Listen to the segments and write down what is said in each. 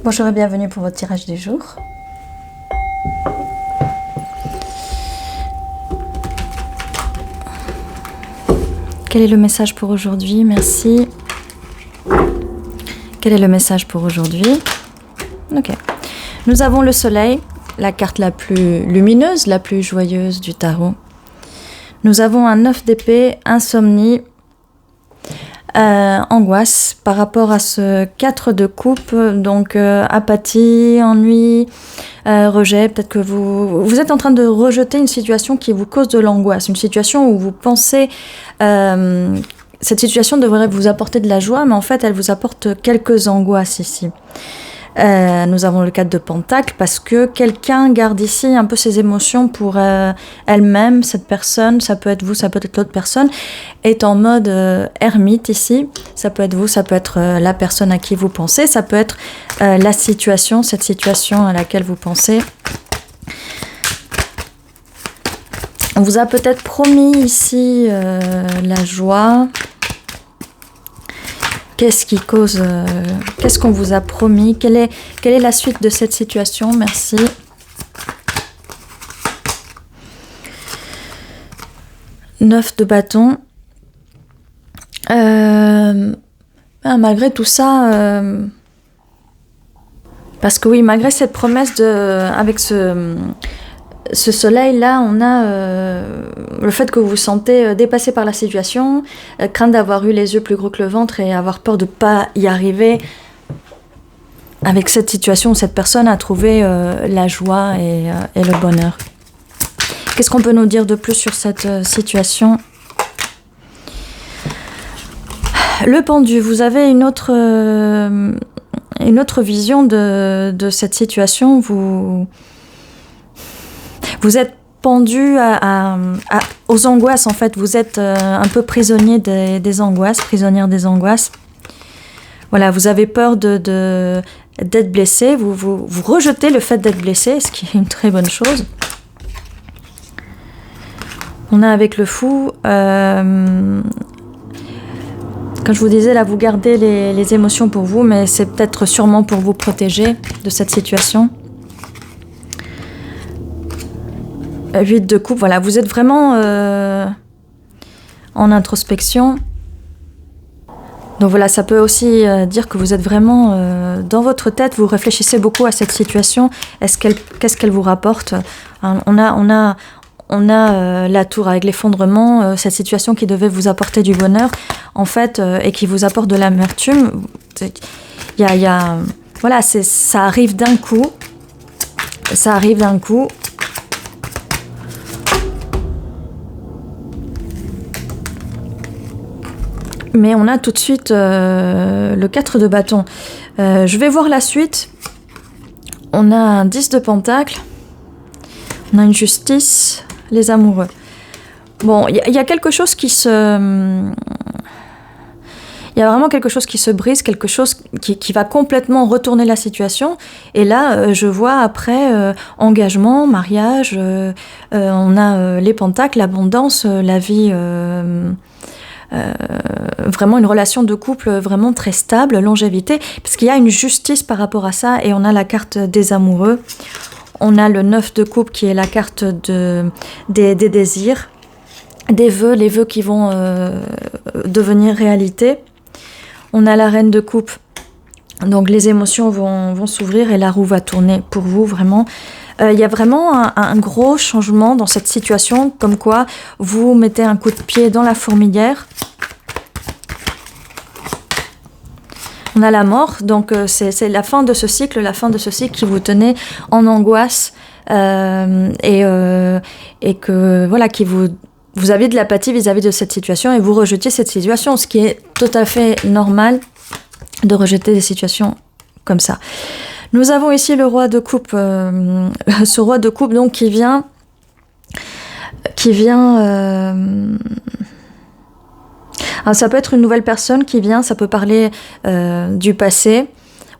Bonjour et bienvenue pour votre tirage du jour. Quel est le message pour aujourd'hui? Merci. Quel est le message pour aujourd'hui? Ok. Nous avons le soleil, la carte la plus lumineuse, la plus joyeuse du tarot. Nous avons un 9 d'épée, insomnie, angoisse par rapport à ce 4 de coupe, donc apathie, ennui, rejet. Peut-être que vous êtes en train de rejeter une situation qui vous cause de l'angoisse, une situation où vous pensez cette situation devrait vous apporter de la joie, mais en fait elle vous apporte quelques angoisses ici. Nous avons le 4 de Pentacle parce que quelqu'un garde ici un peu ses émotions pour elle-même. Cette personne, ça peut être vous, ça peut être l'autre personne, est en mode ermite ici. Ça peut être vous, ça peut être la personne à qui vous pensez, ça peut être la situation, cette situation à laquelle vous pensez. On vous a peut-être promis ici la joie. Qu'est-ce qui cause qu'est-ce qu'on vous a promis? Quelle est la suite de cette situation? Merci. Neuf de bâton. Malgré tout ça, parce que oui, malgré cette promesse avec ce soleil-là, on a le fait que vous vous sentez dépassé par la situation, crainte d'avoir eu les yeux plus gros que le ventre et avoir peur de ne pas y arriver. Avec cette situation où cette personne a trouvé la joie et le bonheur. Qu'est-ce qu'on peut nous dire de plus sur cette situation? Le pendu, vous avez une autre vision de cette situation. Vous êtes pendu aux angoisses, en fait. Vous êtes un peu prisonnier des angoisses, prisonnière des angoisses. Voilà, vous avez peur d'être blessé. Vous rejetez le fait d'être blessé, ce qui est une très bonne chose. On a avec le fou... comme je vous disais, là, vous gardez les émotions pour vous, mais c'est peut-être sûrement pour vous protéger de cette situation. 8 de coupe, voilà, vous êtes vraiment en introspection. Donc voilà, ça peut aussi dire que vous êtes vraiment dans votre tête, vous réfléchissez beaucoup à cette situation. Qu'est-ce qu'elle vous rapporte? On a la tour avec l'effondrement, cette situation qui devait vous apporter du bonheur, en fait, et qui vous apporte de l'amertume. Voilà, ça arrive d'un coup. Ça arrive d'un coup. Mais on a tout de suite le 4 de bâton. Je vais voir la suite. On a un 10 de pentacle. On a une justice. Les amoureux. Bon, il y a quelque chose qui se... Il y a vraiment quelque chose qui se brise, quelque chose qui va complètement retourner la situation. Et là, je vois après engagement, mariage, on a les pentacles, l'abondance, la vie... vraiment une relation de couple vraiment très stable, longévité, parce qu'il y a une justice par rapport à ça, et on a la carte des amoureux, on a le 9 de coupe qui est la carte des désirs, des vœux, les vœux qui vont devenir réalité, on a la reine de coupe, donc les émotions vont s'ouvrir et la roue va tourner pour vous vraiment. Il y a vraiment un gros changement dans cette situation, comme quoi vous mettez un coup de pied dans la fourmilière. On a la mort, donc c'est la fin de ce cycle, qui vous tenait en angoisse et que voilà, qui vous aviez de l'apathie vis-à-vis de cette situation et vous rejetiez cette situation, ce qui est tout à fait normal de rejeter des situations comme ça. Nous avons ici le roi de coupe, ce roi de coupe donc qui vient alors ça peut être une nouvelle personne qui vient, ça peut parler du passé,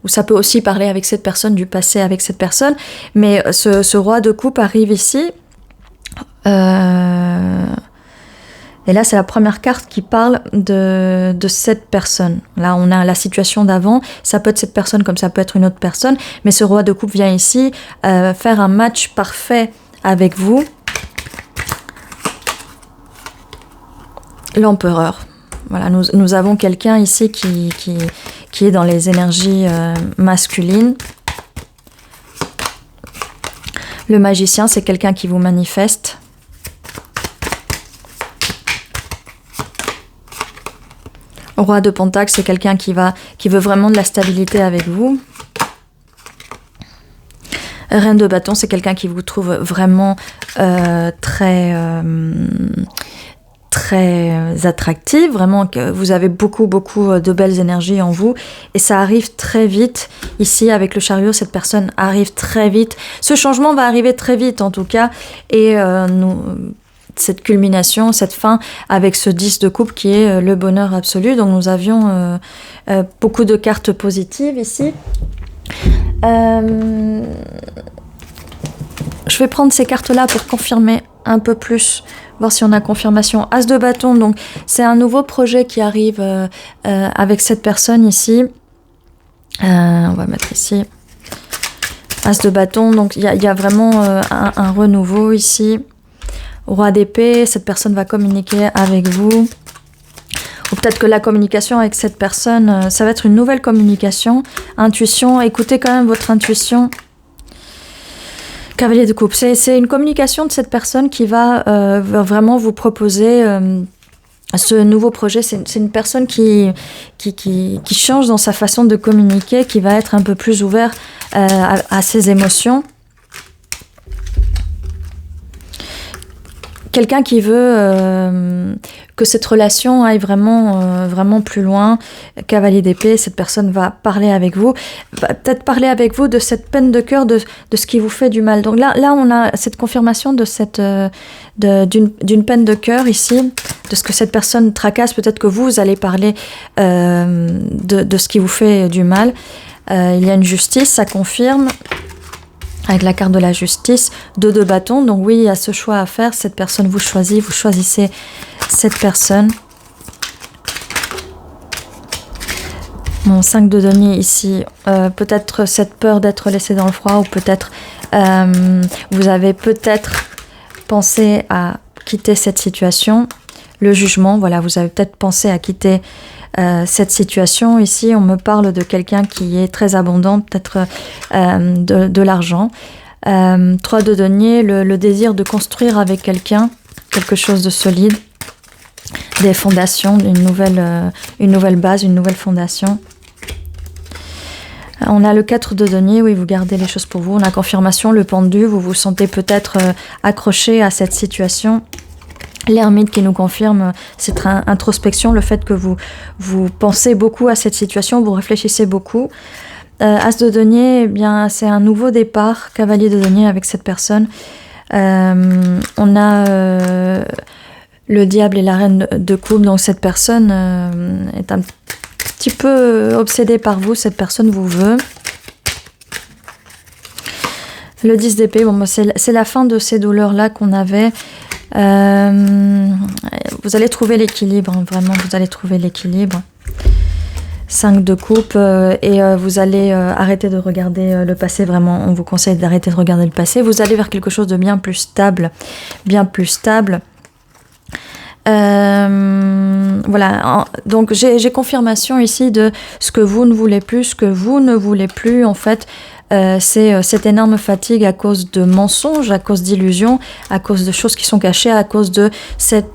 ou ça peut aussi parler avec cette personne, du passé avec cette personne, mais ce roi de coupe arrive ici, Et là, c'est la première carte qui parle de cette personne. Là, on a la situation d'avant. Ça peut être cette personne comme ça peut être une autre personne. Mais ce roi de coupe vient ici faire un match parfait avec vous. L'empereur. Voilà, nous avons quelqu'un ici qui est dans les énergies masculines. Le magicien, c'est quelqu'un qui vous manifeste. Roi de Pentacle, c'est quelqu'un qui veut vraiment de la stabilité avec vous. Reine de Bâton, c'est quelqu'un qui vous trouve vraiment très attractive, vraiment que vous avez beaucoup de belles énergies en vous et ça arrive très vite. Ici avec le chariot, cette personne arrive très vite. Ce changement va arriver très vite en tout cas et cette culmination, cette fin avec ce 10 de coupe qui est le bonheur absolu. Donc nous avions beaucoup de cartes positives ici. Je vais prendre ces cartes-là pour confirmer un peu plus, voir si on a confirmation. As de bâton, donc c'est un nouveau projet qui arrive avec cette personne ici. On va mettre ici. As de bâton, donc il y a vraiment un renouveau ici. Roi d'épée, cette personne va communiquer avec vous. Ou peut-être que la communication avec cette personne, ça va être une nouvelle communication. Intuition, écoutez quand même votre intuition. Cavalier de coupe, c'est une communication de cette personne qui va vraiment vous proposer ce nouveau projet. C'est une personne qui change dans sa façon de communiquer, qui va être un peu plus ouvert à ses émotions. Quelqu'un qui veut que cette relation aille vraiment plus loin. Cavalier d'épée, cette personne va parler avec vous. Va peut-être parler avec vous de cette peine de cœur, de ce qui vous fait du mal. Donc là on a cette confirmation de d'une peine de cœur ici, de ce que cette personne tracasse. Peut-être que vous allez parler de ce qui vous fait du mal. Il y a une justice, ça confirme. Avec la carte de la justice, 2 de bâton. Donc oui, il y a ce choix à faire. Cette personne vous choisit, vous choisissez cette personne. Mon 5 de denier ici, peut-être cette peur d'être laissé dans le froid, ou peut-être vous avez peut-être pensé à quitter cette situation. Le jugement, voilà, vous avez peut-être pensé à quitter cette situation. Ici, on me parle de quelqu'un qui est très abondant, peut-être de l'argent. 3 de denier, le désir de construire avec quelqu'un quelque chose de solide, des fondations, une nouvelle base, une nouvelle fondation. On a le 4 de denier, oui, vous gardez les choses pour vous. On a confirmation, le pendu, vous vous sentez peut-être accroché à cette situation. L'ermite qui nous confirme cette introspection, le fait que vous pensez beaucoup à cette situation, vous réfléchissez beaucoup. As de denier, eh bien, c'est un nouveau départ, cavalier de denier avec cette personne. On a le diable et la reine de coupe, donc cette personne est un petit peu obsédée par vous, cette personne vous veut. Le 10 d'épée, bon, c'est la fin de ces douleurs-là qu'on avait. Vous allez trouver l'équilibre, hein, vraiment, vous allez trouver l'équilibre. 5 de coupe et vous allez arrêter de regarder le passé, vraiment, on vous conseille d'arrêter de regarder le passé. Vous allez vers quelque chose de bien plus stable, bien plus stable. Voilà, donc j'ai confirmation ici de ce que vous ne voulez plus, ce que vous ne voulez plus, en fait. C'est cette énorme fatigue à cause de mensonges, à cause d'illusions, à cause de choses qui sont cachées, à cause de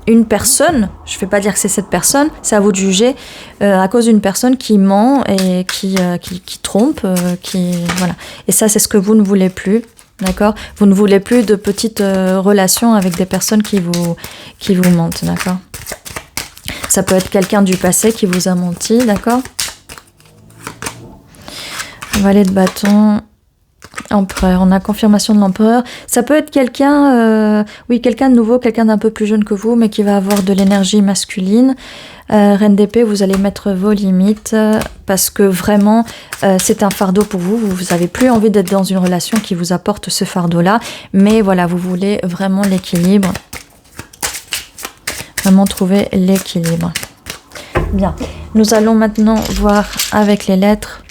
une personne, je ne vais pas dire que c'est cette personne, c'est à vous de juger, à cause d'une personne qui ment et qui trompe, voilà. Et ça, c'est ce que vous ne voulez plus, d'accord ? Vous ne voulez plus de petites relations avec des personnes qui vous mentent, d'accord ? Ça peut être quelqu'un du passé qui vous a menti, d'accord ? Valet de bâton, empereur, on a confirmation de l'empereur. Ça peut être quelqu'un, quelqu'un de nouveau, quelqu'un d'un peu plus jeune que vous, mais qui va avoir de l'énergie masculine. Reine d'épée, vous allez mettre vos limites parce que vraiment, c'est un fardeau pour vous. Vous n'avez plus envie d'être dans une relation qui vous apporte ce fardeau-là. Mais voilà, vous voulez vraiment l'équilibre. vraiment trouver l'équilibre. Bien, nous allons maintenant voir avec les lettres.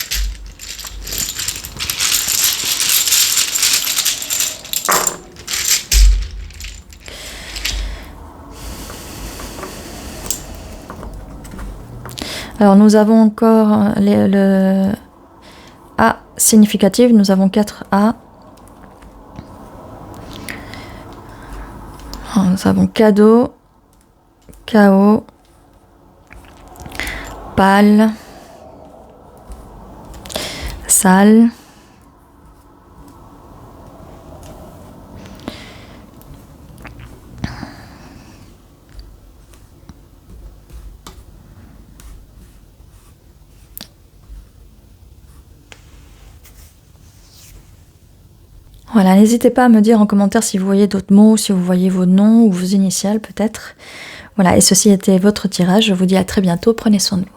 Alors nous avons encore le A significatif, nous avons 4 A. Alors, nous avons cadeau, chaos, pâle, sale, voilà, n'hésitez pas à me dire en commentaire si vous voyez d'autres mots, si vous voyez vos noms ou vos initiales peut-être. Voilà, et ceci était votre tirage. Je vous dis à très bientôt. Prenez soin de vous.